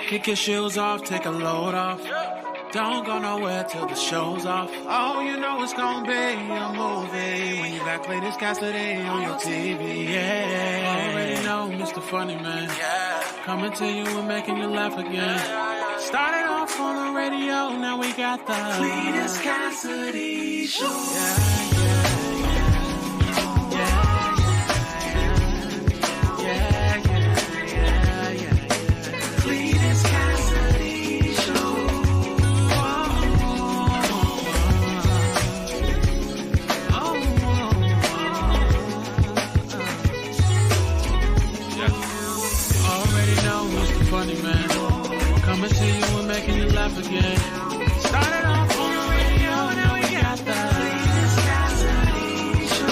Kick your shoes off, take a load off. Don't go nowhere till the show's off. Oh, you know it's gonna be a movie when you got Cletus Cassidy on your TV. Yeah, already know Mr. Funny Man. Coming to you and making you laugh again. Started off on the radio, now we got the Cletus Cassidy Show. Funny Man, coming to you and making you laugh again. Started off on the radio, now we got the Cletus Cassidy Show.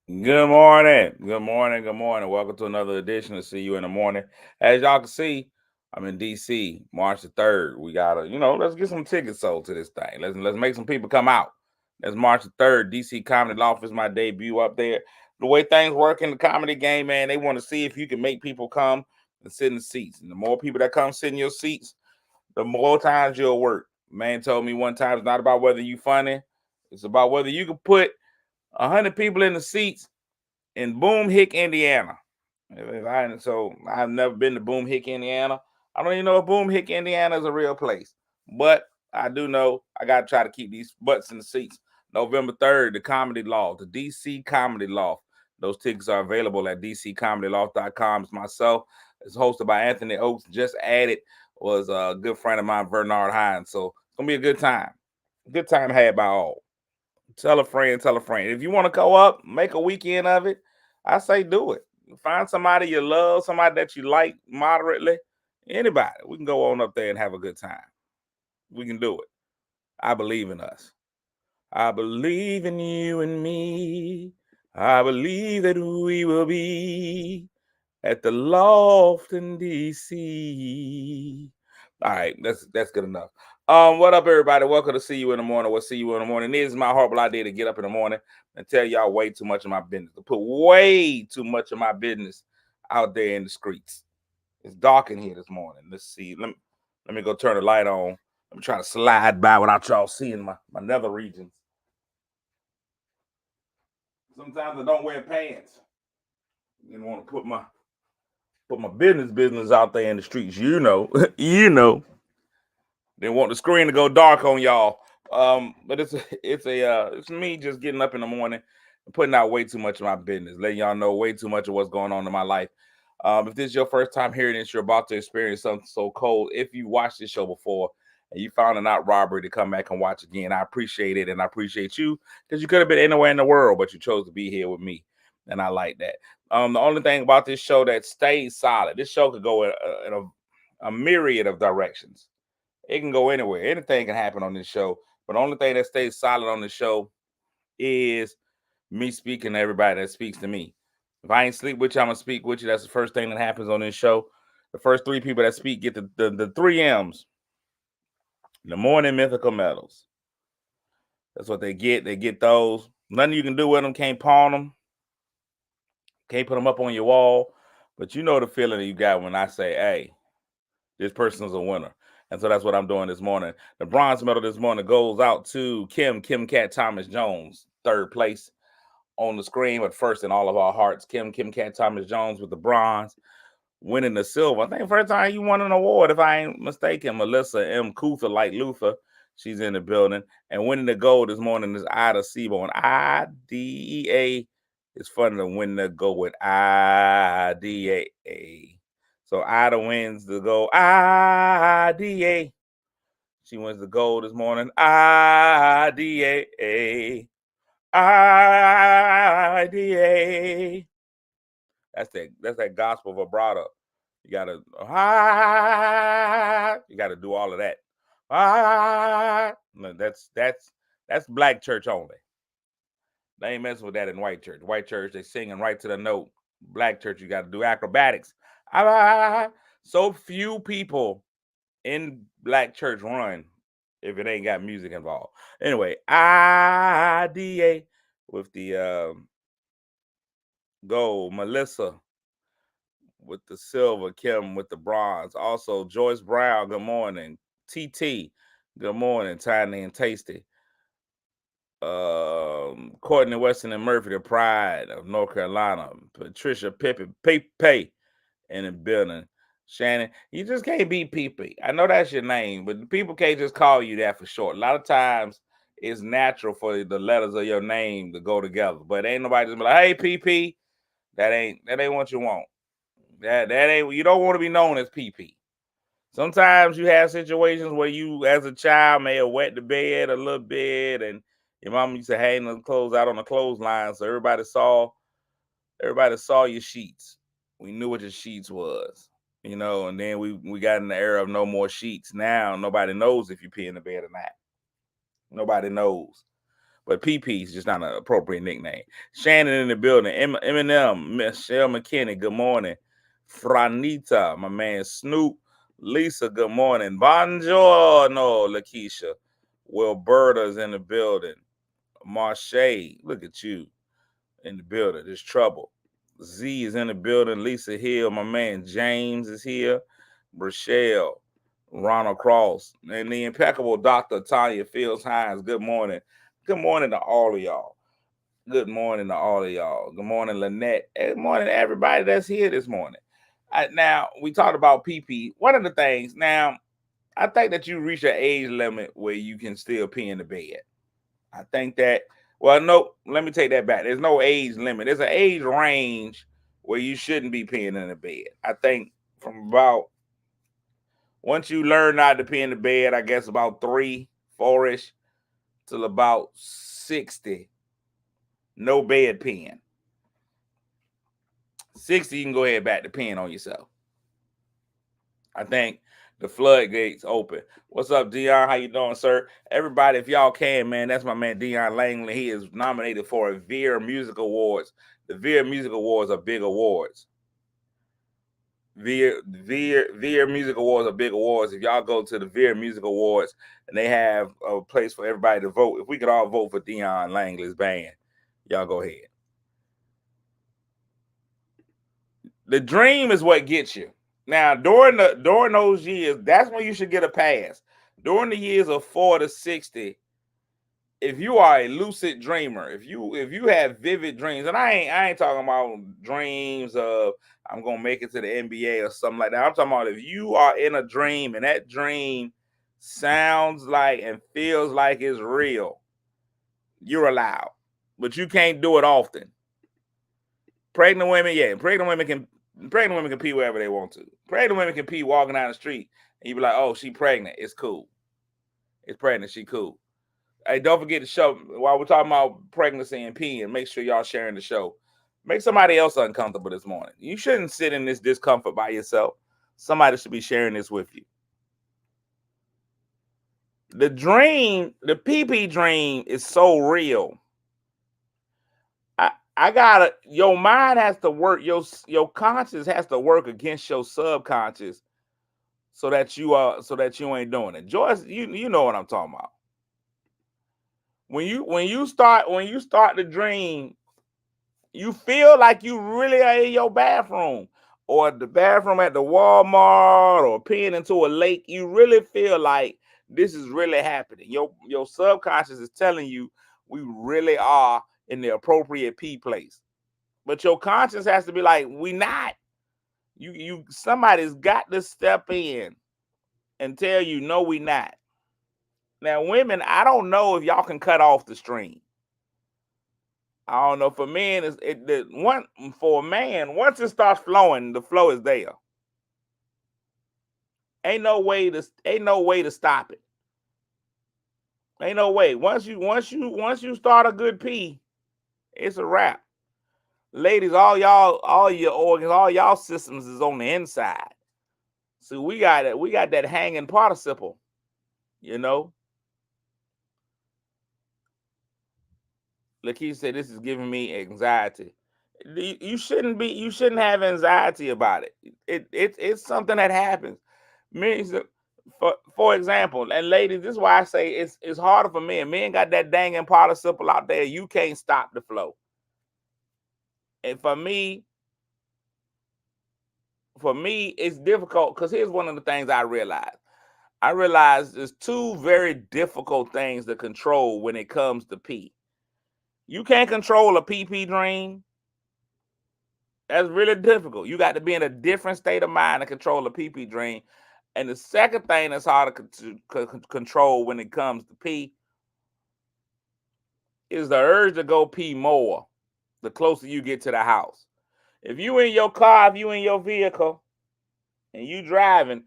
Good morning. Good morning. Good morning. Welcome to another edition of See You in the Morning. As y'all can see, I'm in DC, March the 3rd. We gotta, let's get some tickets sold to this thing. Let's make some people come out. That's March the 3rd. DC Comedy Loft is my debut up there. The way things work in the comedy game, man, they want to see if you can make people come and sit in the seats. And the more people that come sit in your seats, the more times you'll work. Man told me one time it's not about whether you funny. It's about whether you can put 100 people in the seats in Boom Hick, Indiana. So I've never been to Boom Hick, Indiana. I don't even know if Boom Hick, Indiana is a real place. But I do know I got to try to keep these butts in the seats. November 3rd, the Comedy Loft, the DC Comedy Loft. Those tickets are available at dccomedyloft.com. It's myself. It's hosted by Anthony Oakes. Just added was a good friend of mine, Bernard Hines. So it's going to be a good time. Good time had by all. Tell a friend, tell a friend. If you want to go up, make a weekend of it, I say do it. Find somebody you love, somebody that you like moderately, anybody. We can go on up there and have a good time. We can do it. I believe in us. I believe in you and me. I believe that we will be at the Loft in DC. All right, that's good enough. What up, everybody? Welcome to See You in the Morning. We'll see you in the morning. It is my horrible idea to get up in the morning and tell y'all way too much of my business. To put way too much of my business out there in the streets. It's dark in here this morning. Let's see. Let me go turn the light on. I'm trying to slide by without y'all seeing my nether regions. Sometimes I don't wear pants. You don't want to put my business out there in the streets. You know. They want the screen to go dark on y'all. But it's me just getting up in the morning and putting out way too much of my business, letting y'all know way too much of what's going on in my life. If this is your first time hearing this, you're about to experience something so cold. If you watched this show before and you found it not robbery to come back and watch again, I appreciate it, and I appreciate you because you could have been anywhere in the world, but you chose to be here with me, and I like that. The only thing about this show that stays solid, this show could go in a myriad of directions. It can go anywhere. Anything can happen on this show. But the only thing that stays solid on the show is me speaking to everybody that speaks to me. If I ain't sleep with you, I'm going to speak with you. That's the first thing that happens on this show. The first three people that speak get the 3 M's. The morning mythical medals. That's what they get. They get those. Nothing you can do with them. Can't pawn them. Can't put them up on your wall. But you know the feeling that you got when I say, hey, this person's a winner. And so that's what I'm doing this morning. The bronze medal this morning goes out to Kim Cat Thomas Jones, 3rd place on the screen, but first in all of our hearts. Kim Cat Thomas Jones with the bronze, winning the silver. I think the first time you won an award, if I ain't mistaken. Melissa M. Kuther, like Luther, she's in the building. And winning the gold this morning is Ida Sebo. And IDEA. It's fun to win the gold with IDEA. So Ida wins the gold. IDA. She wins the gold this morning. IDA. IDA. That's that gospel vibrato. You gotta do all of that. No, that's black church only. They ain't messing with that in white church. White church, they singing right to the note. Black church, you got to do acrobatics. So few people in black church run if it ain't got music involved. Anyway, IDA with the gold, Melissa with the silver, Kim with the bronze. Also, Joyce Brown, good morning. TT, good morning. Tiny and Tasty. Courtney Weston and Murphy, the pride of North Carolina. Patricia Pippen, Pepe in the building. Shannon, you just can't be PP. I know that's your name, but people can't just call you that for short. A lot of times it's natural for the letters of your name to go together, but ain't nobody just be like, hey, PP. That ain't what you want. That ain't, you don't want to be known as PP. Sometimes you have situations where you, as a child, may have wet the bed a little bit, and your mom used to hang the clothes out on the clothesline, so everybody saw your sheets. We knew what your sheets was, and then we got in the era of no more sheets. Now nobody knows if you pee in the bed or not. Nobody knows. But PP is just not an appropriate nickname. Shannon in the building. Eminem, Michelle McKinney, good morning. Franita, my man Snoop. Lisa, good morning. Buongiorno, Lakeisha. Wilberta's in the building. Marche, look at you in the building. There's trouble. Z is in the building. Lisa Hill, my man James is here. Rochelle, Ronald Cross, and the impeccable Dr. Tanya Fields Hines. Good morning. Good morning to all of y'all. Good morning to all of y'all. Good morning, Lynette. Good morning to everybody that's here this morning. Now, we talked about PP. One of the things, now, I think that you reach an age limit where you can still pee in the bed. I think that, well, no, let me take that back. There's no age limit. There's an age range where you shouldn't be peeing in the bed. I think from about, once you learn not to pee in the bed, I guess about 3, 4-ish, till about 60, no bed peeing. 60, you can go ahead back to peeing on yourself. I think the floodgates open. What's up, Dion? How you doing, sir? Everybody, if y'all can, man, that's my man Dion Langley. He is nominated for a Veer Music Awards. The Veer Music Awards are big awards. Veer Music Awards are big awards. If y'all go to the Veer Music Awards and they have a place for everybody to vote, if we could all vote for Dion Langley's band, y'all go ahead. The dream is what gets you. Now, during those years, that's when you should get a pass. During the years of 4 to 60, if you are a lucid dreamer, if you have vivid dreams, and I ain't talking about dreams of I'm gonna make it to the NBA or something like that. I'm talking about if you are in a dream and that dream sounds like and feels like it's real, you're allowed, but you can't do it often. Pregnant women can pee wherever they want to. Pregnant women can pee walking down the street, and you be like, "Oh, she pregnant. It's cool. It's pregnant. She cool." Hey, don't forget to show, while we're talking about pregnancy and peeing, make sure y'all sharing the show. Make somebody else uncomfortable this morning. You shouldn't sit in this discomfort by yourself. Somebody should be sharing this with you. The dream, the PP dream is so real. I gotta, your mind has to work, your conscious has to work against your subconscious so that you ain't doing it. Joyce, you know what I'm talking about. When you start the dream, you feel like you really are in your bathroom or the bathroom at the Walmart or peeing into a lake. You really feel like this is really happening. Your subconscious is telling you we really are in the appropriate pee place. But your conscience has to be like, we not. Somebody's got to step in and tell you, no, we not. Now, women, I don't know if y'all can cut off the stream. I don't know. For men, for a man, once it starts flowing, the flow is there. Ain't no way to stop it. Ain't no way. Once you start a good pee, it's a wrap. Ladies, all your organs, all y'all systems is on the inside. So we got that hanging participle, Lakeisha said, this is giving me anxiety. You shouldn't have anxiety about it. It's something that happens. For example, and ladies, this is why I say it's harder for men. Men got that dang participle out there. You can't stop the flow. And for me, it's difficult because here's one of the things I realized. I realized there's two very difficult things to control when it comes to pee. You can't control a pee dream. That's really difficult. You got to be in a different state of mind to control a pee dream. And the second thing that's hard to control when it comes to pee is the urge to go pee more the closer you get to the house. If you in your car, if you in your vehicle, and you driving,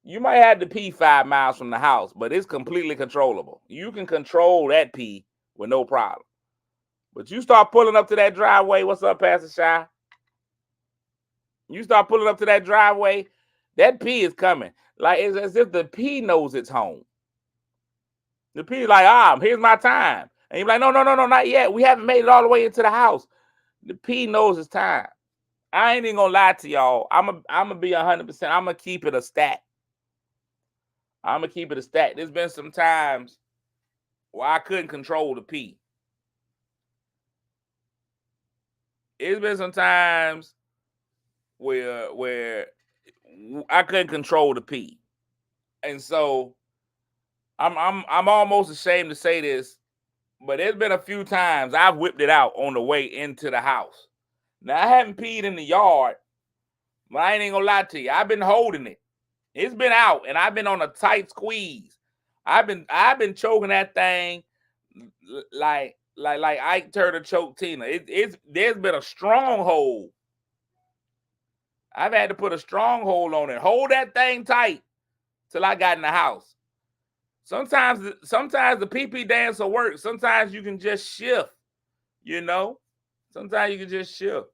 you might have to pee 5 miles from the house, but it's completely controllable. You can control that pee with no problem. But you start pulling up to that driveway. What's up, Pastor Shy? You start pulling up to that driveway, that pee is coming. Like it's as if the pee knows it's home. The pee is like, here's my time. And you're like, no, not yet. We haven't made it all the way into the house. The pee knows it's time. I ain't even gonna lie to y'all. I'm gonna be 100%. I'm gonna keep it a stat. There's been some times where I couldn't control the pee. It's been some times where I couldn't control the pee, and so I'm almost ashamed to say this, but there's been a few times I've whipped it out on the way into the house. Now I haven't peed in the yard, but I ain't even gonna lie to you. I've been holding it. It's been out, and I've been on a tight squeeze. I've been choking that thing like Ike Turner choked Tina. There's been a stronghold. I've had to put a stronghold on it. Hold that thing tight till I got in the house. Sometimes the pee dance will work. Sometimes you can just shift, you know. Sometimes you can just shift.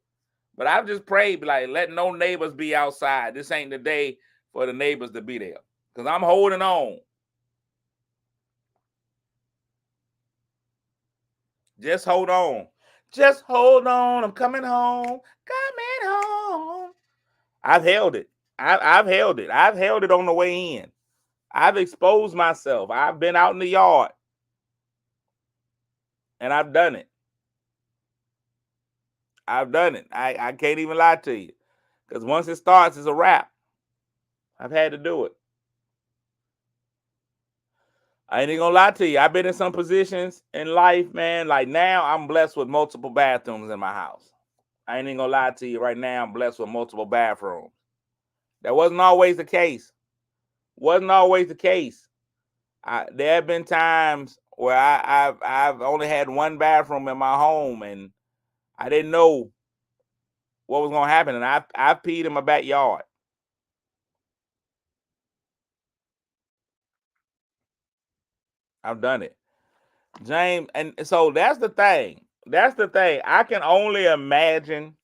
But I've just prayed, like, let no neighbors be outside. This ain't the day for the neighbors to be there. Because I'm holding on. Just hold on. Just hold on. I'm coming home. Coming home. I've held it. I've held it. I've held it on the way in. I've exposed myself. I've been out in the yard. And I've done it. I've done it. I can't even lie to you. Because once it starts, it's a wrap. I've had to do it. I ain't gonna lie to you. I've been in some positions in life, man. Like now, I'm blessed with multiple bathrooms in my house. I ain't gonna lie to you. Right now, I'm blessed with multiple bathrooms. That wasn't always the case. There have been times where I've only had one bathroom in my home, and I didn't know what was gonna happen, and I peed in my backyard. I've done it, James, and so that's the thing. I can only imagine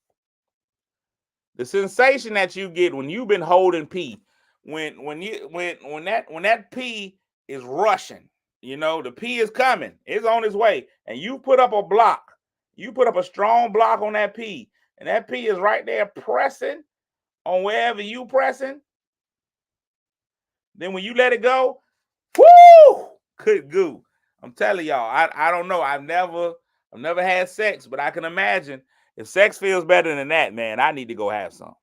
the sensation that you get when you've been holding pee, when that pee is rushing. You know, the pee is coming. It's on its way, and you put up a block. You put up a strong block on that pee, and that pee is right there pressing on wherever you pressing. Then when you let it go, whoo, good goo. I'm telling y'all, I don't know. I've never had sex, but I can imagine if sex feels better than that, man, I need to go have some.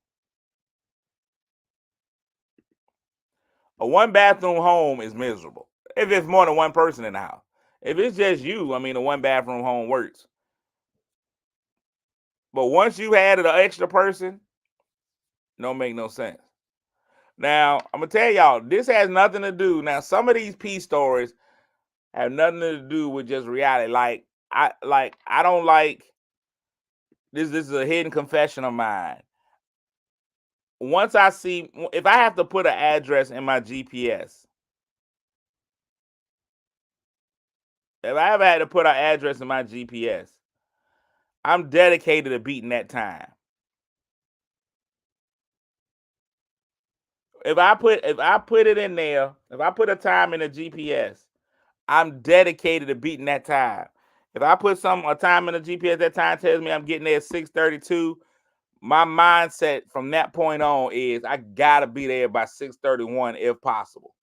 A one bathroom home is miserable if it's more than one person in the house. If it's just you, I mean, a one bathroom home works. But once you added an extra person, don't make no sense. Now, I'm going to tell y'all, this has nothing to do. Now, some of these pee stories have nothing to do with just reality. I don't like this. This is a hidden confession of mine. Once I see, if I have to put an address in my GPS, if I ever had to put an address in my GPS, I'm dedicated to beating that time. If I put it in there, if I put a time in the GPS, I'm dedicated to beating that time. If I put a time in the GPS, that time tells me I'm getting there at 6:32. My mindset from that point on is I gotta be there by 6:31 if possible.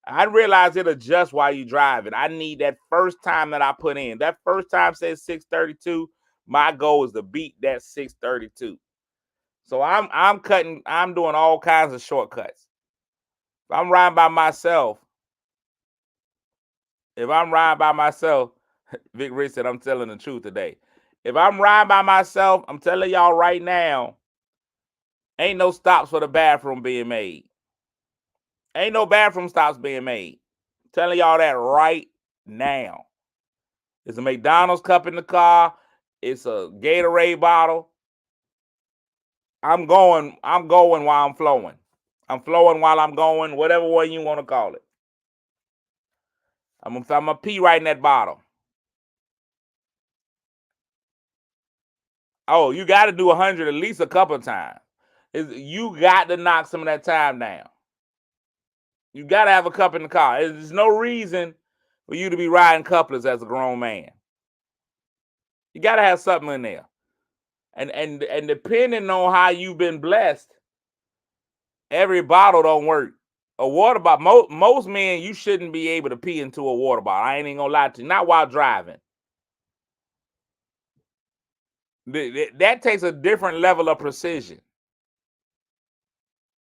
I realize it adjusts while you driving. I need that first time that I put in. That first time says 632. My goal is to beat that 632. So I'm doing all kinds of shortcuts. If I'm riding by myself, Vic Rich said I'm telling the truth today. If I'm riding by myself, I'm telling y'all right now, ain't no stops for the bathroom being made. Ain't no bathroom stops being made. I'm telling y'all that right now. It's a McDonald's cup in the car. It's a Gatorade bottle. I'm going while I'm flowing. I'm flowing while I'm going, whatever way you want to call it. I'm gonna pee right in that bottle. Oh, you got to do 100 at least a couple of times. You got to knock some of that time down. You got to have a cup in the car. There's no reason for you to be riding couplers as a grown man. You got to have something in there. And depending on how you've been blessed, every bottle don't work. A water bottle, most men, you shouldn't be able to pee into a water bottle. I ain't even gonna lie to you. Not while driving. That takes a different level of precision.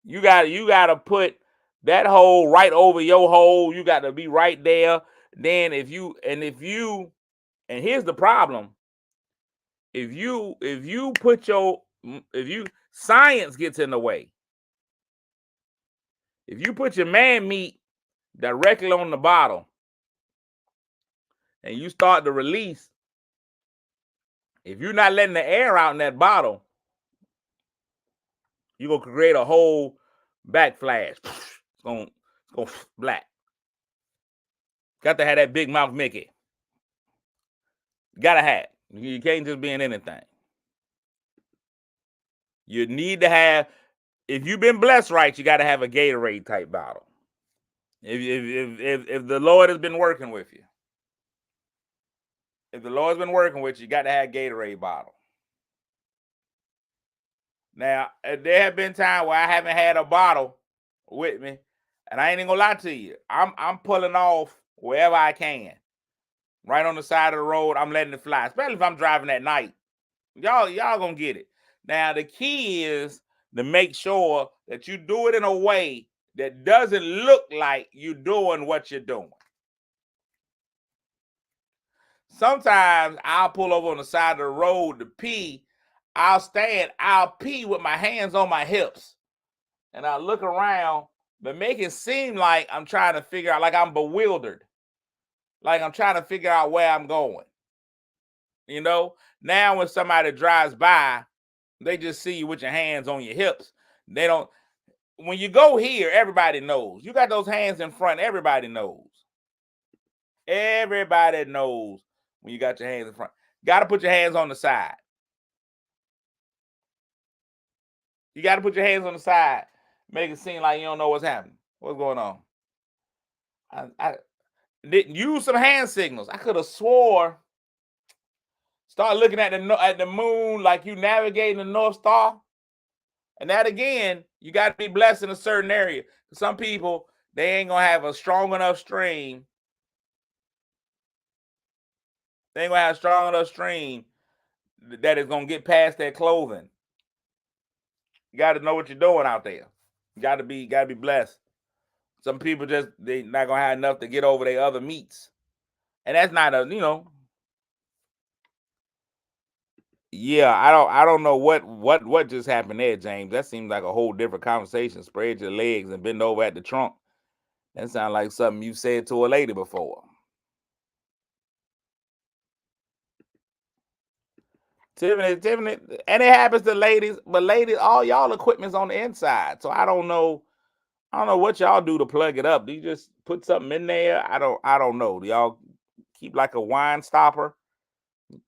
You got to put that hole right over your hole. You got to be right there. Then if you here's the problem. If science gets in the way. If you put your man meat directly on the bottle and you start to release, if you're not letting the air out in that bottle, you're gonna create a whole backflash. It's gonna black. Got to have that big mouth Mickey. Gotta have. You can't just be in anything. You need to have, if you've been blessed right, you got to have a Gatorade type bottle. If the Lord has been working with you. If the Lord's been working with you, you got to have a Gatorade bottle. Now, there have been times where I haven't had a bottle with me, and I ain't even gonna lie to you. I'm pulling off wherever I can. Right on the side of the road, I'm letting it fly, especially if I'm driving at night. Y'all gonna get it. Now, the key is to make sure that you do it in a way that doesn't look like you're doing what you're doing. Sometimes I'll pull over on the side of the road to pee. I'll pee with my hands on my hips. And I'll look around, but make it seem like I'm trying to figure out, like I'm bewildered. Like I'm trying to figure out where I'm going. You know, now when somebody drives by, they just see you with your hands on your hips. They don't, when you go here, everybody knows. You got those hands in front, everybody knows. Everybody knows when you got your hands in front. Got to put your hands on the side. You got to put your hands on the side. Make it seem like you don't know what's happening. What's going on? I didn't use some hand signals. I could have swore. Start looking at the moon like you navigating the North Star. And that again, you got to be blessed in a certain area. Some people, they ain't gonna have a strong enough stream. They ain't gonna have a strong enough stream that is gonna get past their clothing. You got to know what you're doing out there. You got to be blessed. Some people they not gonna have enough to get over their other meats, and that's not Yeah, I don't know what just happened there, James. That seems like a whole different conversation. Spread your legs and bend over at the trunk. That sounds like something you said to a lady before. Tiffany, and it happens to ladies, but ladies, all y'all equipment's on the inside. So I don't know what y'all do to plug it up. Do you just put something in there? I don't know. Do y'all keep like a wine stopper?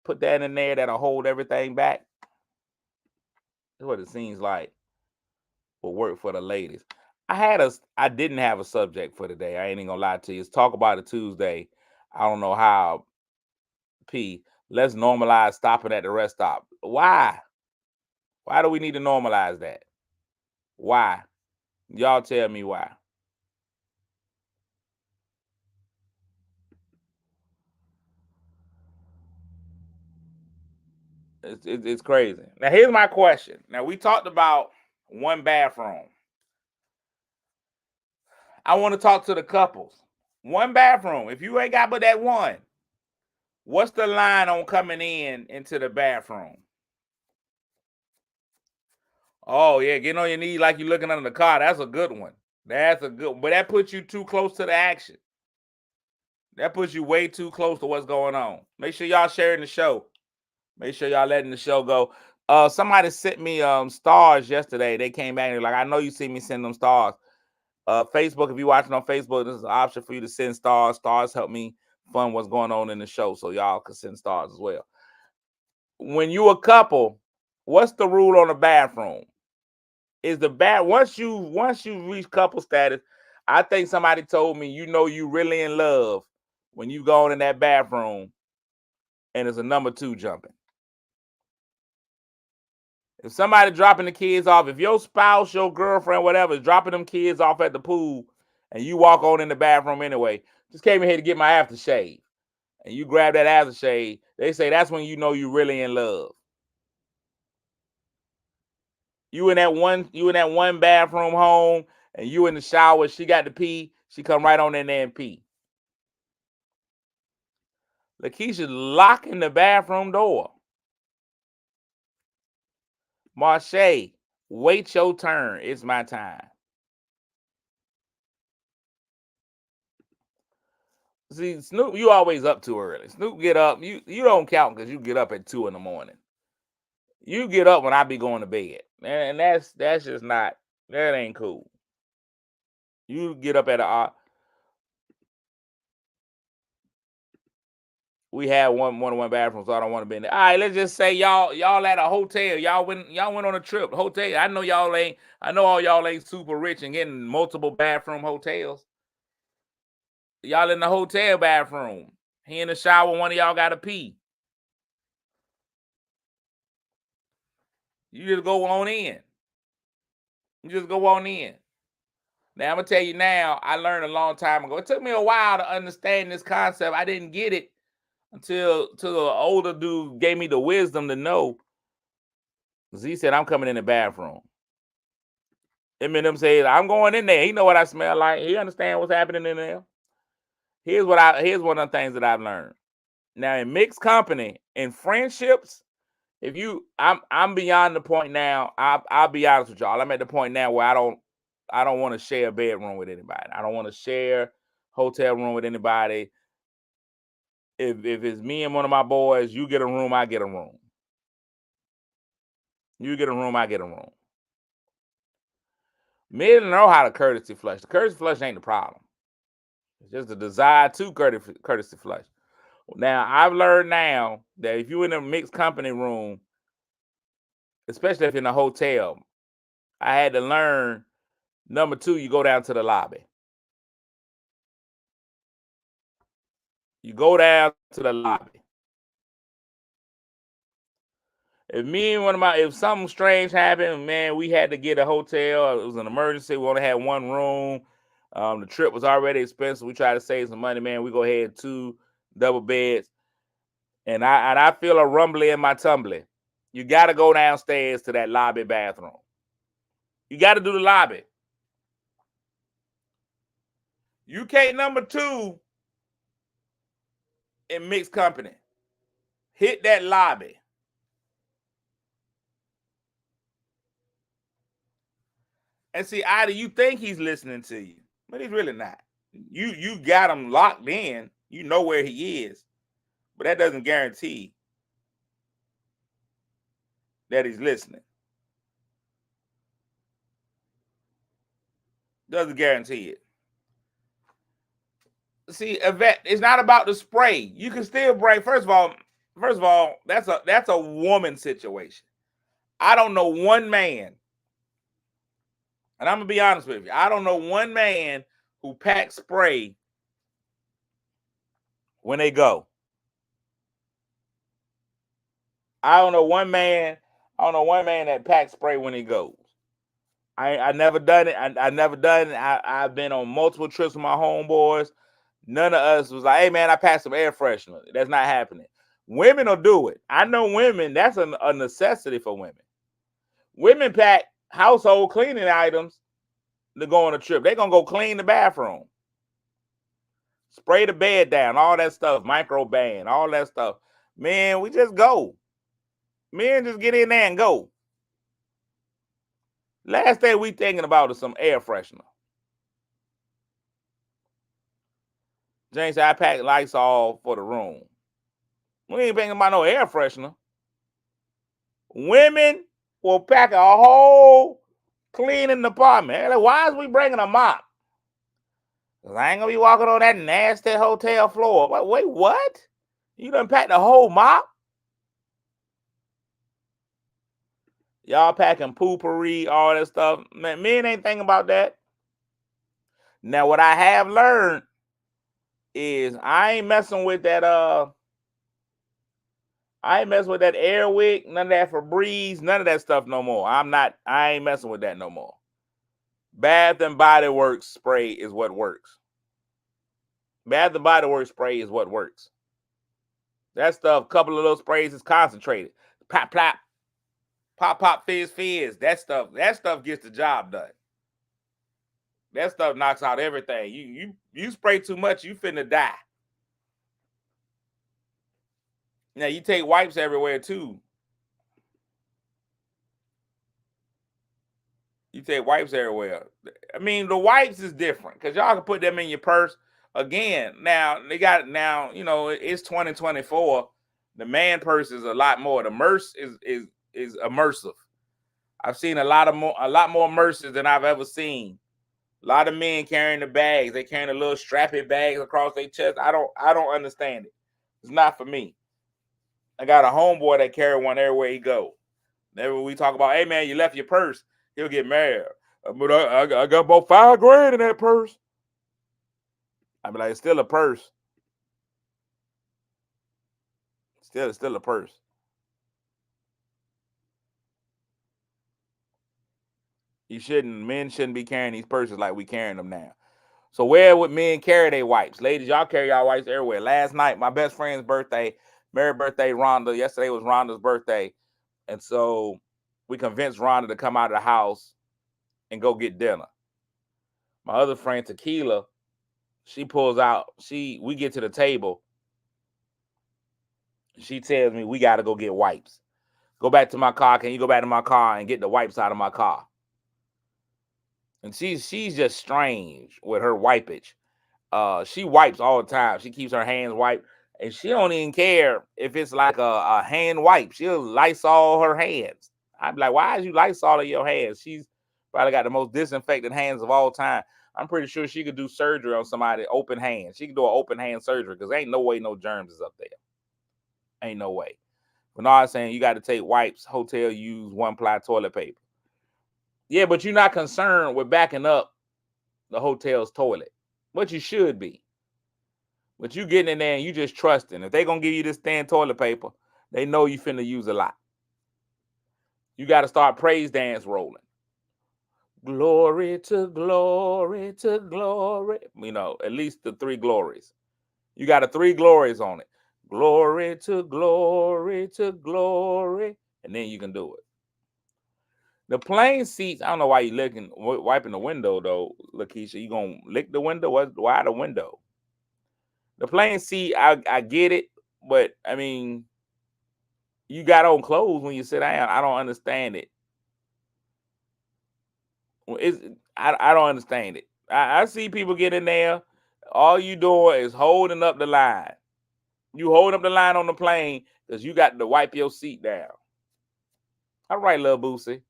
Put that in there that'll hold everything back. That's what it seems like will work for the ladies. I didn't have a subject for today. I ain't even gonna lie to you. It's Talk About It Tuesday. I don't know how. Let's normalize stopping at the rest stop. Why? Why do we need to normalize that? Why? Y'all tell me why. It's crazy. Now, here's my question. Now, we talked about one bathroom. I want to talk to the couples. One bathroom. If you ain't got but that one, what's the line on coming into the bathroom? Oh, yeah, getting on your knees like you're looking under the car. That's a good one. That's a good one. But that puts you too close to the action. That puts you way too close to what's going on. Make sure y'all sharing the show. Make sure y'all letting the show go. Somebody sent me stars yesterday. They came back and they're like, I know you see me send them stars. Facebook, if you're watching on Facebook, this is an option for you to send stars. Stars help me fund what's going on in the show, so y'all can send stars as well. When you a couple, what's the rule on the bathroom? Is the once you reach couple status, I think somebody told me you really in love when you go in that bathroom and there's a number 2 jumping. If somebody dropping the kids off, if your spouse, your girlfriend, whatever, is dropping them kids off at the pool and you walk on in the bathroom anyway, just came in here to get my aftershave, and you grab that aftershave, they say that's when you know you really in love. You in that one bathroom home, and you in the shower, she got to pee, she come right on in there and pee. Lakeisha locking the bathroom door. Marche, wait your turn. It's my time. See, Snoop, you always up too early. Snoop get up. You don't count because you get up at 2 a.m. You get up when I be going to bed. And that's just not, that ain't cool. You get up at we had one bathroom, so I don't want to be in there. All right, let's just say y'all at a hotel. Y'all went on a trip. Hotel. I know all y'all ain't super rich and getting multiple bathroom hotels. Y'all in the hotel bathroom. He in the shower, one of y'all got to pee. You just go on in. Now, I'm going to tell you now, I learned a long time ago. It took me a while to understand this concept. I didn't get it until the older dude gave me the wisdom to know. He said, I'm coming in the bathroom. Eminem said, I'm going in there. He know what I smell like. He understand what's happening in there. Here's one of the things that I've learned. Now, in mixed company, in friendships, I'm beyond the point now. I'll be honest with y'all. I'm at the point now where I don't want to share a bedroom with anybody. I don't want to share hotel room with anybody. If it's me and one of my boys, you get a room, I get a room. You get a room, I get a room. Men know how to courtesy flush. The courtesy flush ain't the problem. It's just the desire to courtesy flush. Now, I've learned now that if you're in a mixed company room, especially if you're in a hotel, I had to learn, number 2, you go down to the lobby. You go down to the lobby. If something strange happened, man, we had to get a hotel. It was an emergency. We only had one room. The trip was already expensive. We tried to save some money, man. We go ahead 2 double beds. And I feel a rumbly in my tumbly. You got to go downstairs to that lobby bathroom. You got to do the lobby. You can't number 2 in mixed company. Hit that lobby. And see, either you think he's listening to you, but he's really not. You got him locked in. You know where he is. But that doesn't guarantee that he's listening. Doesn't guarantee it. See, Yvette, it's not about the spray. You can still bring. First of all, that's a woman situation. I don't know one man, and I'm gonna be honest with you. I don't know one man who packs spray when they go. I don't know one man that packs spray when he goes. I never done it. I never done it. I've been on multiple trips with my homeboys. None of us was like, hey man, I passed some air freshener. That's not happening. Women will do it. I know women, that's a necessity for women. Women pack household cleaning items to go on a trip. They're going to go clean the bathroom, spray the bed down, all that stuff, microban, all that stuff. Man, we just go. Men just get in there and go. Last thing we thinking about is some air freshener. James said, I pack Lysol for the room. We ain't thinking about no air freshener. Women will pack a whole cleaning department. Like, why is we bringing a mop? Because I ain't going to be walking on that nasty hotel floor. Wait, what? You done packed the whole mop? Y'all packing poopery, all that stuff. Man, men ain't thinking about that. Now, what I have learned is I ain't messing with that Air Wick, none of that Febreze, none of that stuff no more. I ain't messing with that no more. Bath and Body Works spray is what works. Bath and Body Works spray is what works. That stuff, couple of those sprays is concentrated. Pop, plop. Pop, pop, fizz, fizz. That stuff gets the job done. That stuff knocks out everything. You spray too much, you finna die. Now, you take wipes everywhere, too. You take wipes everywhere. I mean, the wipes is different because y'all can put them in your purse. Again, now, it's 2024. The man purse is a lot more. The Merce is immersive. I've seen a lot more Merces than I've ever seen. A lot of men carrying the bags. They carrying the little strappy bags across their chest. I don't understand it. It's not for me. I got a homeboy that carry one everywhere he go. Whenever we talk about, hey man, you left your purse, he'll get mad. But I got about $5,000 in that purse. I be like, it's still a purse. It's still a purse. Men shouldn't be carrying these purses like we carrying them now. So where would men carry their wipes? Ladies, y'all carry y'all wipes everywhere. Last night, my best friend's birthday, merry birthday, Rhonda. Yesterday was Rhonda's birthday. And so we convinced Rhonda to come out of the house and go get dinner. My other friend, Tequila, she pulls out. We get to the table. She tells me we got to go get wipes. Go back to my car. Can you go back to my car and get the wipes out of my car? And she's just strange with her wipage. She wipes all the time. She keeps her hands wiped. And she don't even care if it's like a hand wipe. She'll Lysol her hands. I'm like, why is you Lysoling your hands? She's probably got the most disinfected hands of all time. I'm pretty sure she could do surgery on somebody open hand. She could do an open hand surgery because ain't no way no germs is up there. Ain't no way. But no, I'm saying you got to take wipes, hotel use, one-ply toilet paper. Yeah, but you're not concerned with backing up the hotel's toilet. But you should be. But you getting in there and you just trusting. If they going to give you this thin toilet paper, they know you finna use a lot. You got to start praise dance rolling. Glory to glory to glory. At least the 3 glories. You got 3 glories on it. Glory to glory to glory. And then you can do it. The plane seats, I don't know why you wiping the window, though, Lakeisha. You going to lick the window? Why the window? The plane seat, I get it. But, I mean, you got on clothes when you sit down. I don't understand it. I don't understand it. I see people get in there. All you doing is holding up the line. You hold up the line on the plane because you got to wipe your seat down. All right, little Boosie.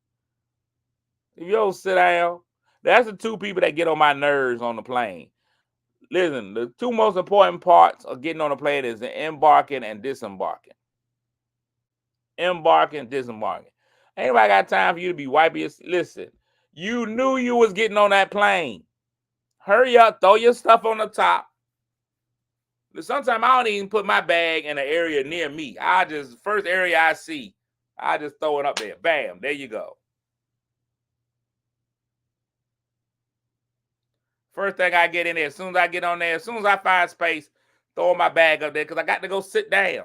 If you don't sit down, that's the 2 people that get on my nerves on the plane. Listen, the 2 most important parts of getting on the plane is the embarking and disembarking. Embarking, disembarking. Ain't nobody got time for you to be wiping your... Listen, you knew you was getting on that plane. Hurry up, throw your stuff on the top. Sometimes I don't even put my bag in an area near me. First area I see, I just throw it up there. Bam, there you go. First thing I get in there, as soon as I get on there, as soon as I find space, throw my bag up there because I got to go sit down.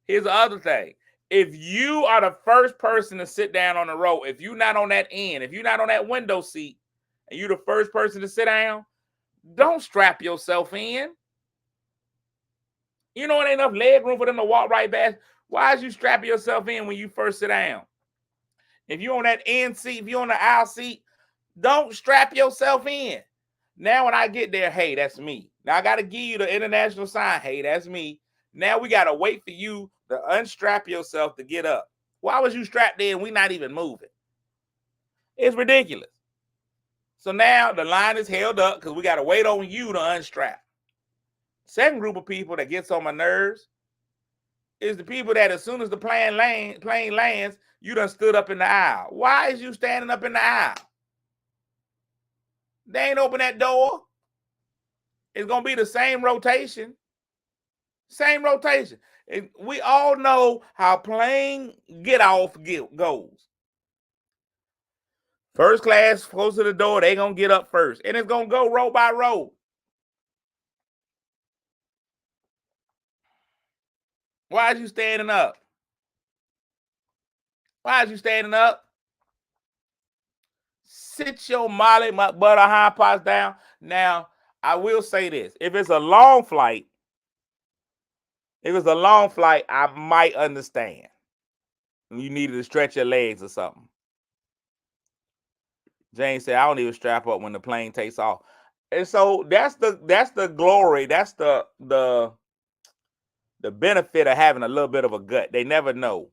Here's the other thing. If you are the first person to sit down on the row, if you're not on that end, if you're not on that window seat, and you're the first person to sit down, don't strap yourself in. You know, it ain't enough leg room for them to walk right past. Why is you strapping yourself in when you first sit down? If you're on that end seat, if you're on the aisle seat, don't strap yourself in. Now, when I get there, hey, that's me. Now, I got to give you the international sign. Hey, that's me. Now, we got to wait for you to unstrap yourself to get up. Why was you strapped in? We not even moving. It's ridiculous. So now the line is held up because we got to wait on you to unstrap. Second group of people that gets on my nerves is the people that as soon as the plane lands, you done stood up in the aisle. Why is you standing up in the aisle? They ain't open that door. It's going to be the same rotation. Same rotation. We all know how plane get off goes. First class close to the door, they going to get up first. And it's going to go row by row. Why is you standing up? Why is you standing up? Sit your molly butter hind parts down. Now, I will say this. If it's a long flight, I might understand. You needed to stretch your legs or something. James said, I don't even strap up when the plane takes off. And so that's the glory. That's the benefit of having a little bit of a gut. They never know.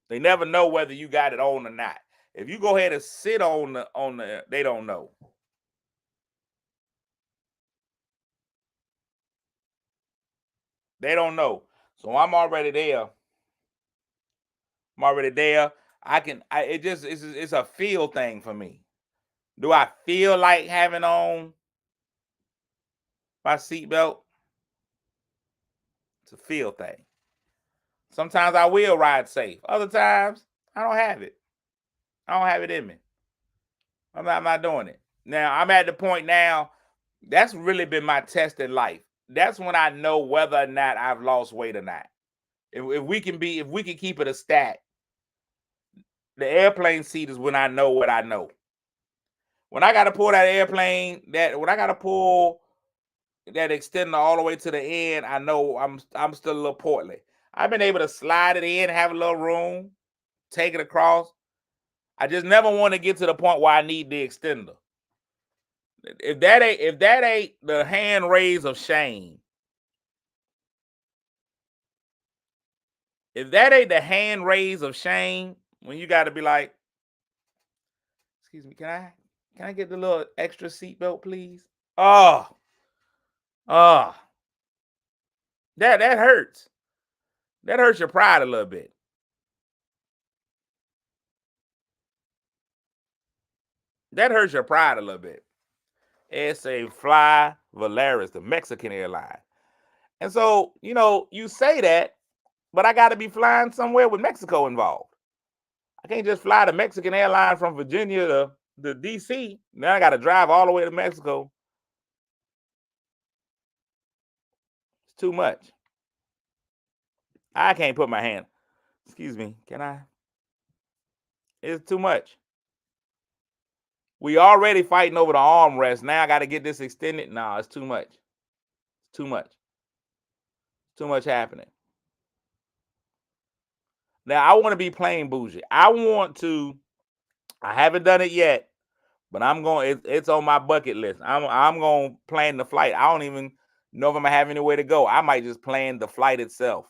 They never know whether you got it on or not. If you go ahead and sit on the, they don't know. They don't know. So I'm already there. It's a feel thing for me. Do I feel like having on my seatbelt? It's a feel thing. Sometimes I will ride safe. Other times, I don't have it. I don't have it in me. I'm not doing it. Now, I'm at the point now, that's really been my test in life. That's when I know whether or not I've lost weight or not. If we can keep it a stat, the airplane seat is when I know what I know. When I got to pull that extender all the way to the end, I know I'm still a little portly. I've been able to slide it in, have a little room, take it across. I just never want to get to the point where I need the extender. If that ain't the hand raise of shame, if that ain't the hand raise of shame, when you got to be like, excuse me, can I get the little extra seatbelt, please? That hurts. That hurts your pride a little bit. That hurts your pride a little bit. SA Fly Volaris, the Mexican airline. And so, you say that, but I got to be flying somewhere with Mexico involved. I can't just fly the Mexican airline from Virginia to DC. Now I got to drive all the way to Mexico. It's too much. I can't put my hand. Excuse me. Can I? It's too much. We already fighting over the armrest. Now I got to get this extended. No, it's too much. It's too much. Too much happening. Now I want to be plain bougie. I haven't done it yet, but I'm going. It's on my bucket list. I'm going to plan the flight. I don't even know if I'm gonna have anywhere to go. I might just plan the flight itself.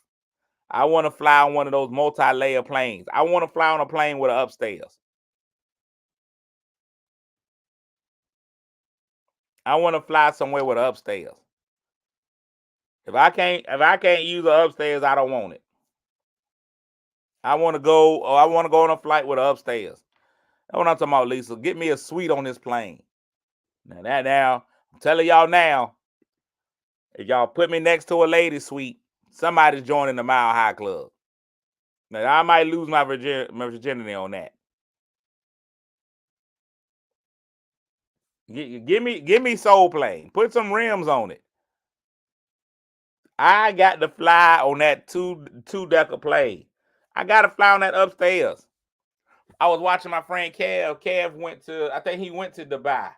I want to fly on one of those multi-layer planes. I want to fly on a plane with an upstairs. I want to fly somewhere with an upstairs. If I can't use the upstairs, I don't want it. I want to go on a flight with an upstairs. That's what I'm talking about, Lisa. Get me a suite on this plane. Now, I'm telling y'all now, if y'all put me next to a lady suite, somebody's joining the Mile High Club. Now, I might lose my virginity on that. Give me Soul Plane. Put some rims on it. I got to fly on that two-decker plane. I got to fly on that upstairs. I was watching my friend Kev. Kev went to, I think he went to Dubai.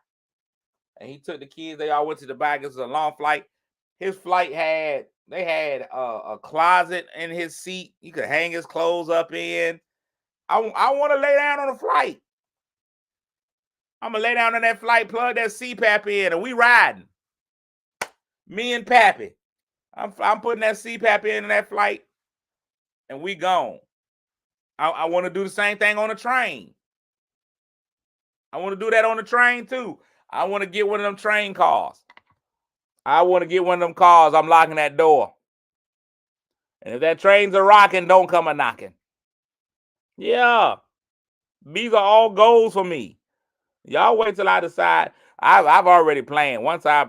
And he took the kids. They all went to Dubai. It was a long flight. His flight had a closet in his seat. He could hang his clothes up in. I want to lay down on the flight. I'm gonna lay down on that flight, plug that CPAP in, and we riding. Me and Pappy. I'm putting that CPAP in that flight, and we gone. I want to do the same thing on the train. I want to do that on the train too. I want to get one of them train cars. I want to get one of them cars. I'm locking that door. And if that train's a rocking, don't come a knocking. Yeah. These are all goals for me. Y'all wait till I decide. I've already planned. Once I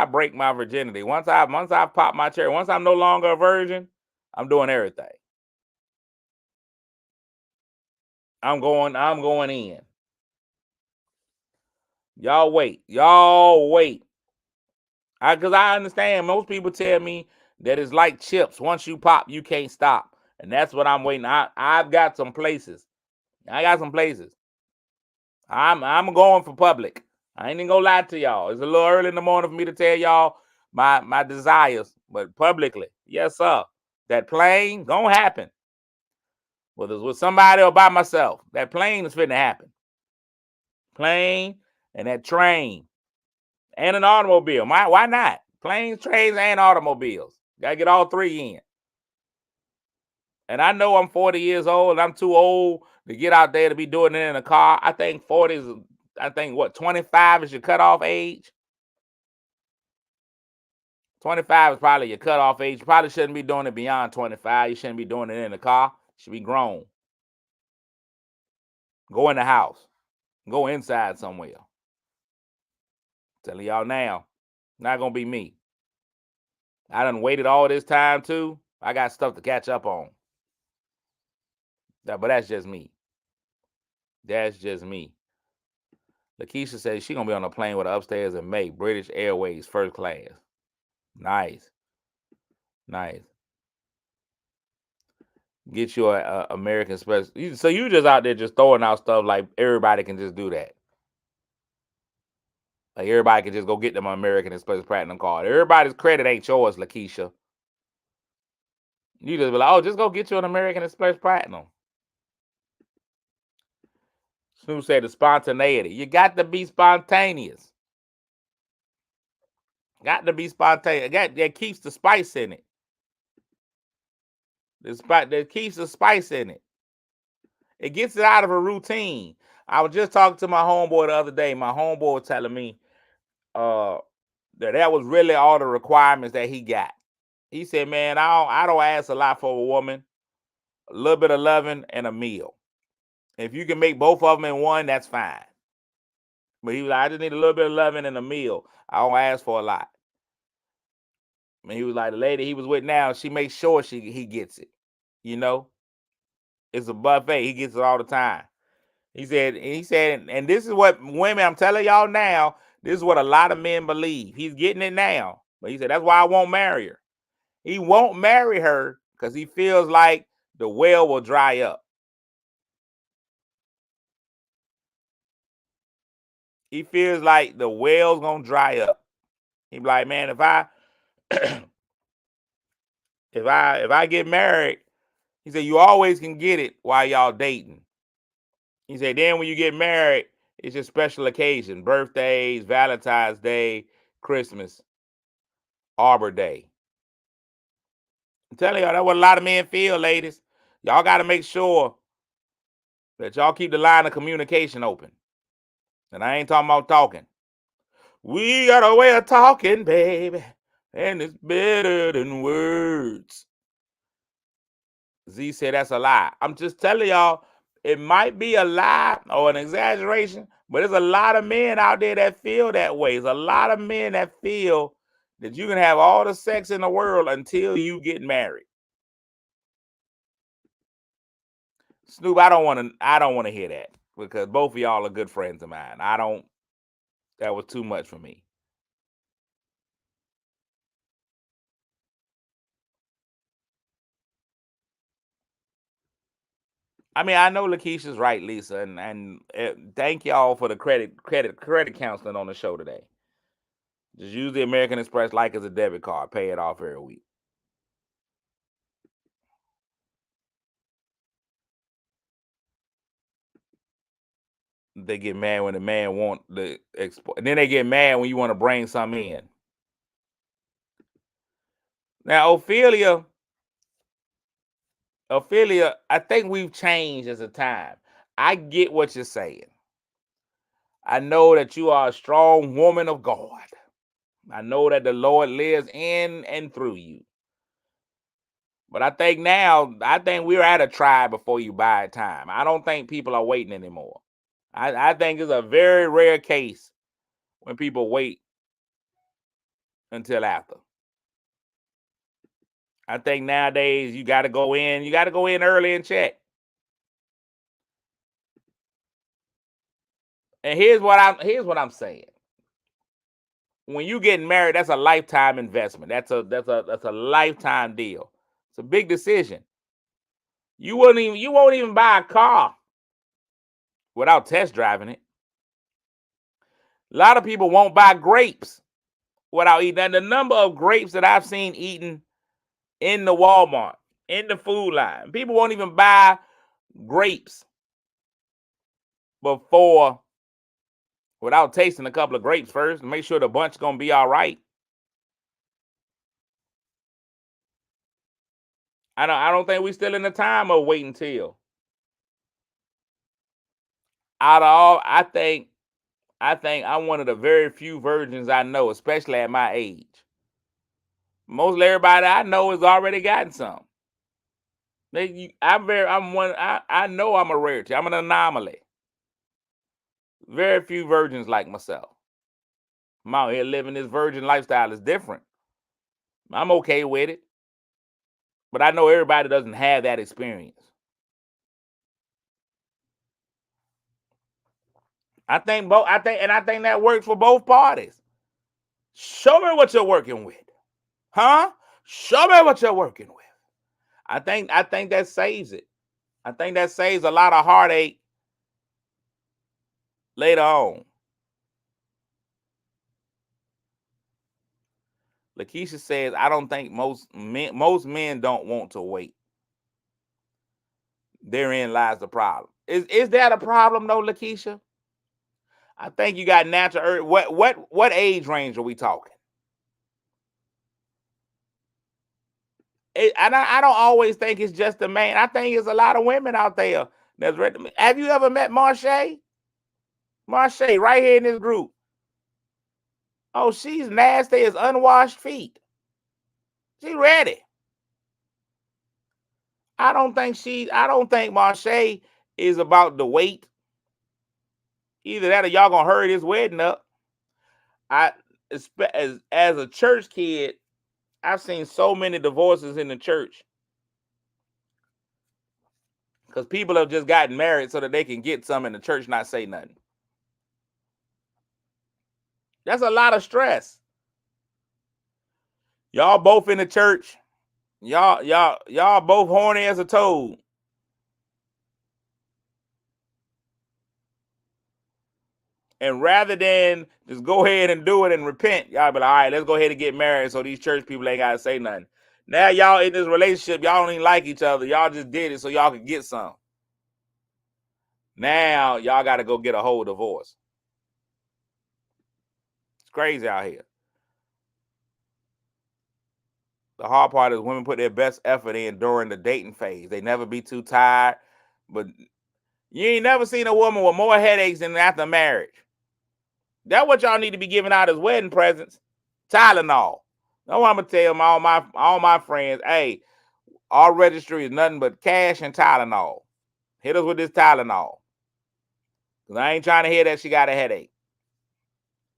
break my virginity, once I pop my cherry, once I'm no longer a virgin, I'm doing everything. I'm going in. Y'all wait. Because I understand most people tell me that it's like chips. Once you pop, you can't stop. And that's what I'm waiting. I've got some places. I'm going for public. I ain't even gonna lie to y'all. It's a little early in the morning for me to tell y'all my desires, but publicly, yes, sir. That plane gonna happen. Whether it's with somebody or by myself, that plane is finna happen. Plane and that train and an automobile. Why not? Planes, trains, and automobiles. Gotta get all three in. And I know I'm 40 years old and I'm too old to get out there to be doing it in a car. I think 40 is, 25 is your cutoff age. 25 is probably your cutoff age. You probably shouldn't be doing it beyond 25. You shouldn't be doing it in the car. You should be grown. Go in the house. Go inside somewhere. Telling y'all now, not gonna be me. I done waited all this time too. I got stuff to catch up on. But that's just me. That's just me. Lakeisha says she's gonna be on a plane with her upstairs in May. British Airways, first class. Nice. Get you a American Express. So you just out there just throwing out stuff like everybody can just do that. Like everybody can just go get them American Express Platinum card. Everybody's credit ain't yours, Lakeisha. You just be like, oh, just go get you an American Express Platinum. Snoop said the spontaneity. You got to be spontaneous. Got to be spontaneous. That keeps the spice in it. That keeps the spice in it. It gets it out of a routine. I was just talking to my homeboy the other day. My homeboy was telling me that was really all the requirements that he got. He said, man, I don't ask a lot for a woman. A little bit of loving and a meal. If you can make both of them in one, that's fine. But he was like, I just need a little bit of loving and a meal. I don't ask for a lot. And he was like, the lady he was with now, she makes sure he gets it. You know? It's a buffet. He gets it all the time. He said, and this is what women, I'm telling y'all now, this is what a lot of men believe. He's getting it now. But he said, that's why I won't marry her. He won't marry her because he feels like the well will dry up. He feels like the well's gonna dry up. He be like, man, if I if I get married, he said, you always can get it while y'all dating. He said, then when you get married, it's just special occasion. Birthdays, Valentine's Day, Christmas, Arbor Day. I'm telling y'all, that's what a lot of men feel, ladies. Y'all got to make sure that y'all keep the line of communication open. And I ain't talking about talking. We got a way of talking, baby, and it's better than words. Z said that's a lie. I'm just telling y'all, it might be a lie or an exaggeration, but there's a lot of men out there that feel that way. There's a lot of men that feel that you can have all the sex in the world until you get married. Snoop, I don't want to hear that because both of y'all are good friends of mine. That was too much for me. I mean, I know Lakeisha's right, Lisa, and thank y'all for the credit counseling on the show today. Just use the American Express like as a debit card, pay it off every week. They get mad when the man want the export, and then they get mad when you want to bring some in. Now, Ophelia, I think we've changed as a time. I get what you're saying. I know that you are a strong woman of God. I know that the Lord lives in and through you. But I think we're at a try before you buy time. I don't think people are waiting anymore. I think it's a very rare case when people wait until after. I think nowadays you got to go in. You got to go in early and check. And here's what I'm saying. When you getting married, that's a lifetime investment. That's a lifetime deal. It's a big decision. You won't even buy a car without test driving it. A lot of people won't buy grapes without eating. And the number of grapes that I've seen eaten in the Walmart, in the food line, people won't even buy grapes without tasting a couple of grapes first to make sure the bunch gonna be all right. I don't think we still in the time of waiting till. Out of all, I think I'm one of the very few virgins I know, especially at my age. Most everybody I know has already gotten some. I know I'm a rarity. I'm an anomaly. Very few virgins like myself. I'm out here living this virgin lifestyle. Is different. I'm okay with it. But I know everybody doesn't have that experience. I think that works for both parties. Show me what you're working with. Huh? Show me what you're working with. I think that saves it. I think that saves a lot of heartache later on. Lakeisha says, I don't think most men don't want to wait. Therein lies the problem. Is that a problem though, Lakeisha? I think you got natural urge. What age range are we talking? I don't always think it's just the man. I think it's a lot of women out there that's ready. Have you ever met Marche? Marche, right here in this group. Oh, she's nasty as unwashed feet. She ready. I don't think Marche is about the weight. Either that or y'all gonna hurry this wedding up. As a church kid, I've seen so many divorces in the church because people have just gotten married so that they can get some in the church, not say nothing. That's a lot of stress. Y'all both in the church. Y'all both horny as a toad. And rather than just go ahead and do it and repent, y'all be like, all right, let's go ahead and get married so these church people ain't got to say nothing. Now y'all in this relationship, y'all don't even like each other. Y'all just did it so y'all could get some. Now y'all got to go get a whole divorce. It's crazy out here. The hard part is women put their best effort in during the dating phase. They never be too tired, but you ain't never seen a woman with more headaches than after marriage. That's what y'all need to be giving out as wedding presents. Tylenol. No, I'm gonna tell all my friends, hey, our registry is nothing but cash and Tylenol. Hit us with this Tylenol. Cause I ain't trying to hear that she got a headache.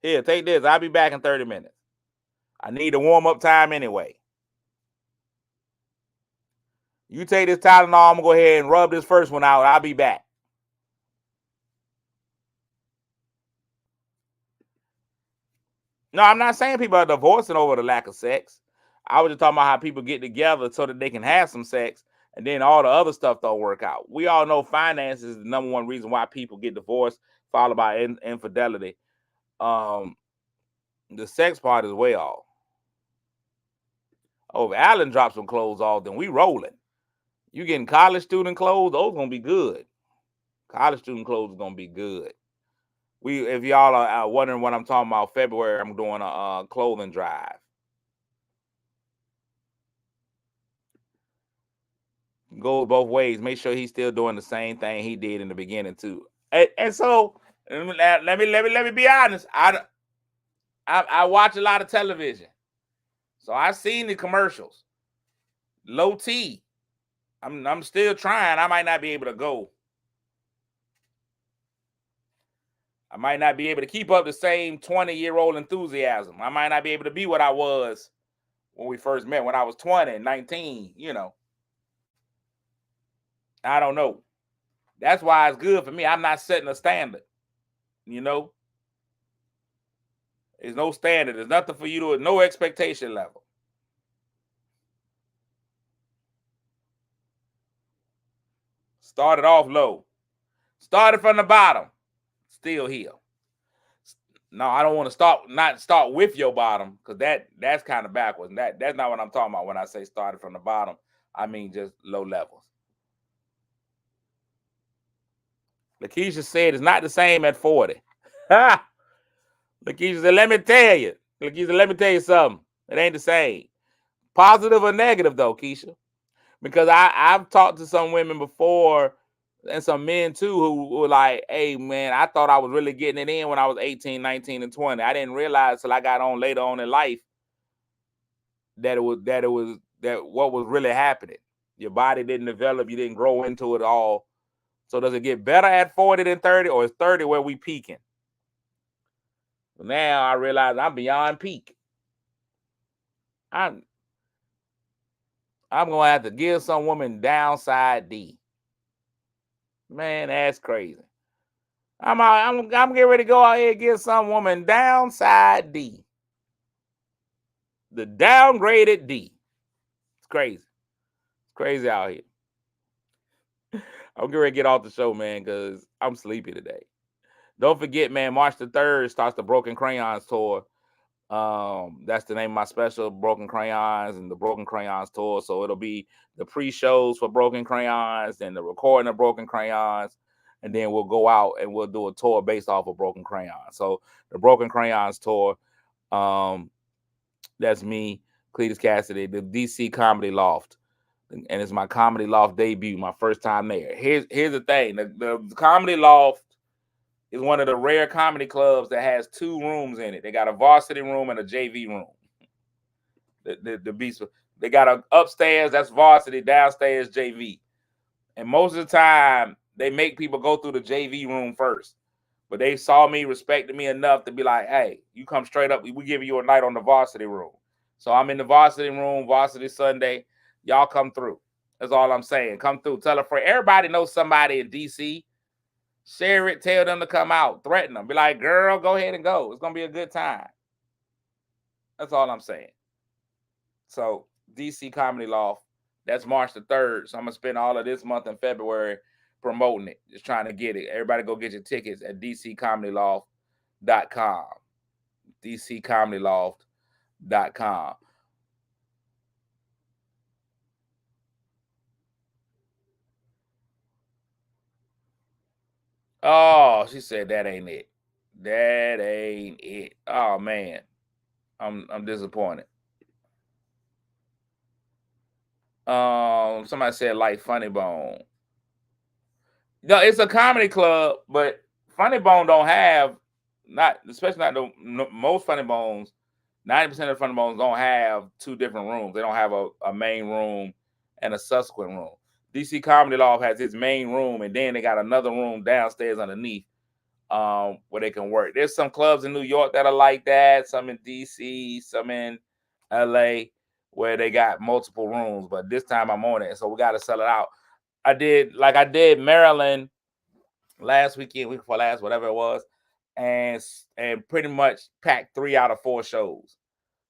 Here, take this. I'll be back in 30 minutes. I need a warm-up time anyway. You take this Tylenol, I'm gonna go ahead and rub this first one out. I'll be back. No, I'm not saying people are divorcing over the lack of sex. I was just talking about how people get together so that they can have some sex. and then all the other stuff don't work out. We all know finances is the number one reason why people get divorced, followed by infidelity. The sex part is way off. Oh, if Allen drops some clothes off, then we rolling. You getting college student clothes, those gonna be good. College student clothes are gonna be good. If y'all are wondering what I'm talking about, February, I'm doing a clothing drive. Goes both ways. Make sure he's still doing the same thing he did in the beginning too. And so let me be honest. I watch a lot of television, so I've seen the commercials. Low T. I'm still trying. I might not be able to go. I might not be able to keep up the same 20-year-old enthusiasm. I might not be able to be what I was when we first met, when I was 20, 19, you know. I don't know. That's why it's good for me. I'm not setting a standard, you know. There's no standard. There's nothing for you to, no expectation level. Started off low. Started from the bottom. Still here. No, I don't want to not start with your bottom, because that's kind of backwards. That's not what I'm talking about when I say started from the bottom. I mean just low levels. Lakeisha said it's not the same at 40. Lakeisha said, let me tell you. Lakeisha, let me tell you something. It ain't the same. Positive or negative though, Keisha. Because I've talked to some women before and some men too who were like, hey man, I thought I was really getting it in when I was 18, 19, and 20. I didn't realize till I got on later on in life that what was really happening. Your body didn't develop, you didn't grow into it all. So does it get better at 40 than 30, or is 30 where we peaking? Now I realize I'm beyond peak. I'm gonna have to give some woman downside D. Man, that's crazy. I'm getting ready to go out here and give some woman downside D. The downgraded D. It's crazy. It's crazy out here. I'm getting ready to get off the show, man, because I'm sleepy today. Don't forget, man, March the 3rd starts the Broken Crayons tour. That's the name of my special, Broken Crayons and the Broken Crayons tour. So it'll be the pre-shows for Broken Crayons and the recording of Broken Crayons, and then we'll go out and we'll do a tour based off of Broken Crayons. So the Broken Crayons tour, that's me, Cletus Cassidy, the DC Comedy Loft, and it's my Comedy Loft debut, my first time there. Here's the thing: the Comedy Loft is one of the rare comedy clubs that has 2 rooms in it. They got a varsity room and a JV room. The beast, they got a upstairs, that's varsity, downstairs JV. And most of the time, they make people go through the JV room first. But they saw me, respected me enough to be like, hey, you come straight up. We give you a night on the varsity room. So I'm in the varsity room, varsity Sunday. Y'all come through. That's all I'm saying. Come through. Tell a friend. Everybody knows somebody in DC. Share it, tell them to come out, threaten them. Be like, girl, go ahead and go. It's going to be a good time. That's all I'm saying. So, DC Comedy Loft, that's March the 3rd. So, I'm going to spend all of this month in February promoting it, just trying to get it. Everybody go get your tickets at dccomedyloft.com. dccomedyloft.com. Oh, she said that ain't it. That ain't it. Oh man, I'm disappointed. Somebody said like Funny Bone. No, it's a comedy club, but Funny Bone don't have especially not the most Funny Bones. 90% of Funny Bones don't have 2 different rooms. They don't have a main room and a subsequent room. DC Comedy Loft has its main room, and then they got another room downstairs underneath where they can work. There's some clubs in New York that are like that, some in DC, some in LA, where they got multiple rooms, but this time I'm on it, so we got to sell it out. I did Maryland last weekend, week before last, whatever it was, and pretty much packed 3 out of 4 shows.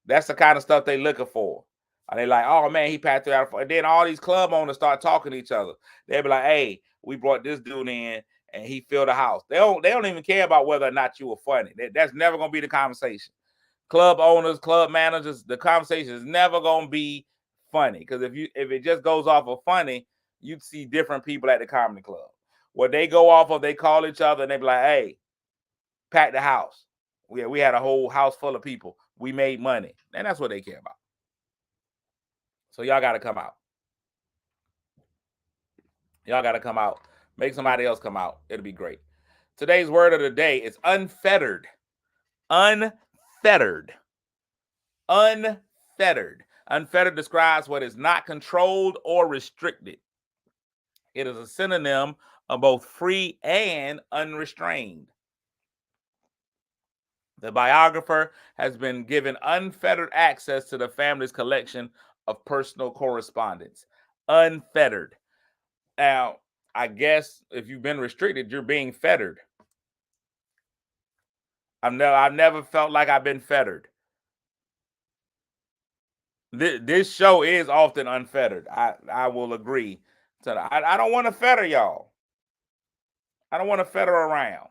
That's the kind of stuff they looking for. And they like, oh man, he passed out. And then all these club owners start talking to each other. They'll be like, hey, we brought this dude in and he filled the house. They don't even care about whether or not you were funny. That's never gonna be the conversation. Club owners, club managers, the conversation is never gonna be funny. Because if it just goes off of funny, you'd see different people at the comedy club. What they go off of, they call each other and they be like, hey, pack the house. We had a whole house full of people. We made money. And that's what they care about. So y'all got to come out. Y'all got to come out. Make somebody else come out. It'll be great. Today's word of the day is unfettered. Unfettered. Unfettered. Unfettered describes what is not controlled or restricted. It is a synonym of both free and unrestrained. The biographer has been given unfettered access to the family's collection of personal correspondence. Unfettered. Now, I guess if you've been restricted, you're being fettered. I've never felt like I've been fettered. This show is often unfettered. I will agree. I don't want to fetter y'all. I don't want to fetter around.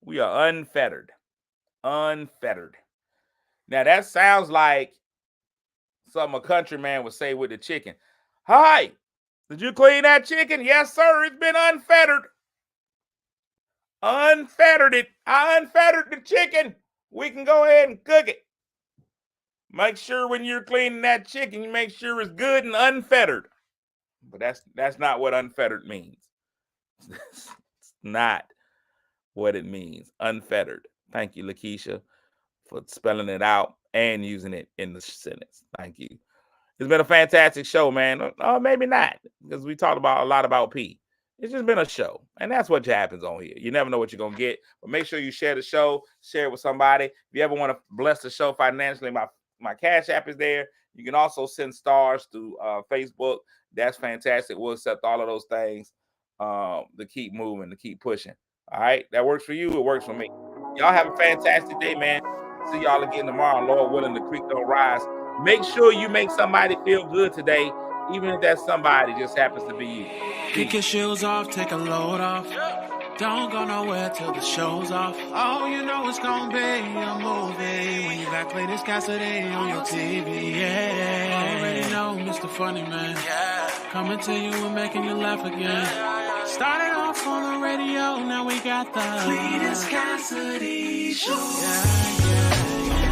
We are unfettered. Unfettered. Now that sounds like something a countryman would say with the chicken. Hi, did you clean that chicken? Yes, sir. It's been unfettered. Unfettered it. I unfettered the chicken. We can go ahead and cook it. Make sure when you're cleaning that chicken, you make sure it's good and unfettered. But that's not what unfettered means. It's not what it means. Unfettered. Thank you, Lakeisha, for spelling it out and using it in the sentence. Thank you. It's been a fantastic show, man. Or maybe not, because we talked a lot about P. It's just been a show, and that's what happens on here. You never know what you're going to get, but make sure you share the show, share it with somebody. If you ever want to bless the show financially, my Cash App is there. You can also send stars through Facebook. That's fantastic. We'll accept all of those things to keep moving, to keep pushing. All right? That works for you. It works for me. Y'all have a fantastic day, man. See y'all again tomorrow. Lord willing, the creek don't rise. Make sure you make somebody feel good today, even if that somebody just happens to be you. Kick your shoes off, take a load off. Don't go nowhere till the show's off. Oh, you know it's gonna be a movie when you got Cletus Cassidy on your TV. Yeah, already know Mr. Funny Man. Coming to you and making you laugh again. Started off on the radio, now we got the Cletus Cassidy Show. Yeah.